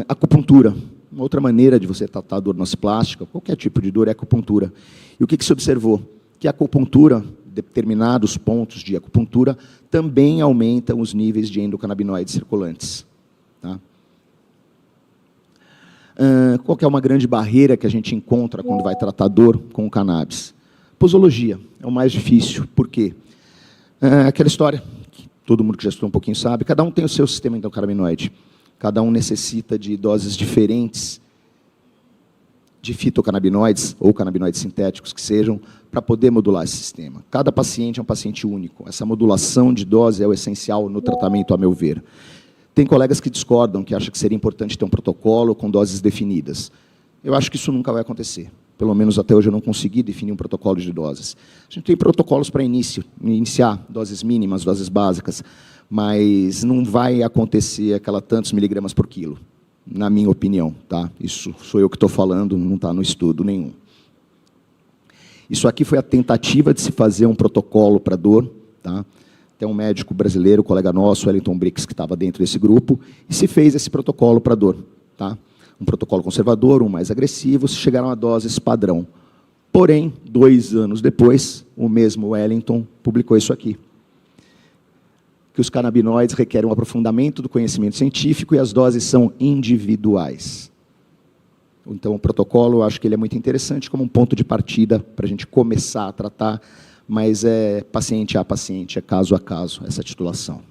acupuntura. Uma outra maneira de você tratar a dor nociplástica, qualquer tipo de dor, é a acupuntura. E o que se observou? Que a acupuntura, determinados pontos de acupuntura, também aumentam os níveis de endocannabinoides circulantes. Tá? Qual que é uma grande barreira que a gente encontra quando vai tratar dor com o cannabis? Posologia é o mais difícil. Por quê? Aquela história, que todo mundo que já estudou um pouquinho sabe, cada um tem o seu sistema endocannabinoide. Cada um necessita de doses diferentes de fitocannabinoides, ou canabinoides sintéticos que sejam, para poder modular esse sistema. Cada paciente é um paciente único. Essa modulação de dose é o essencial no tratamento, a meu ver. Tem colegas que discordam, que acham que seria importante ter um protocolo com doses definidas. Eu acho que isso nunca vai acontecer. Pelo menos até hoje eu não consegui definir um protocolo de doses. A gente tem protocolos para iniciar doses mínimas, doses básicas, mas não vai acontecer aquela tantos miligramas por quilo, na minha opinião. Tá? Isso sou eu que estou falando, não está no estudo nenhum. Isso aqui foi a tentativa de se fazer um protocolo para dor. Tá? Tem um médico brasileiro, colega nosso, Wellington Brix, que estava dentro desse grupo, e se fez esse protocolo para dor. Tá? Um protocolo conservador, um mais agressivo, se chegaram a doses padrão. Porém, 2 anos depois, o mesmo Wellington publicou isso aqui. Que os canabinoides requerem um aprofundamento do conhecimento científico e as doses são individuais. Então, o protocolo, eu acho que ele é muito interessante como um ponto de partida para a gente começar a tratar, mas é paciente a paciente, é caso a caso, essa titulação.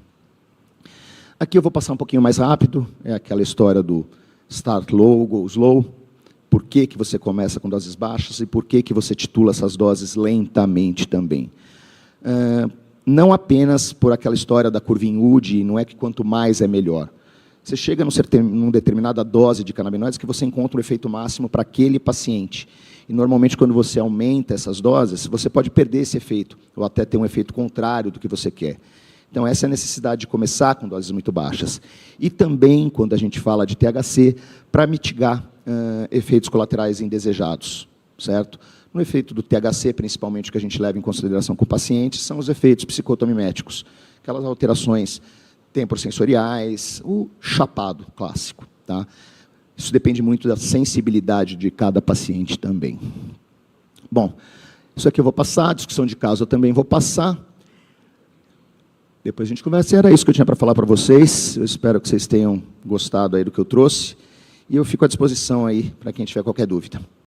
Aqui eu vou passar um pouquinho mais rápido, é aquela história do start low, go slow, por que você começa com doses baixas e por que você titula essas doses lentamente também. Não apenas por aquela história da curva em Wood, não é que quanto mais é melhor. Você chega numa determinada dose de canabinoides que você encontra o efeito máximo para aquele paciente. E, normalmente, quando você aumenta essas doses, você pode perder esse efeito, ou até ter um efeito contrário do que você quer. Então, essa é a necessidade de começar com doses muito baixas. E também, quando a gente fala de THC, para mitigar efeitos colaterais indesejados, certo? No efeito do THC, principalmente, o que a gente leva em consideração com o paciente, são os efeitos psicotomiméticos, aquelas alterações temporosensoriais, o chapado clássico. Tá? Isso depende muito da sensibilidade de cada paciente também. Bom, isso aqui eu vou passar, a discussão de caso eu também vou passar. Depois a gente conversa. Era isso que eu tinha para falar para vocês. Eu espero que vocês tenham gostado aí do que eu trouxe. E eu fico à disposição aí para quem tiver qualquer dúvida.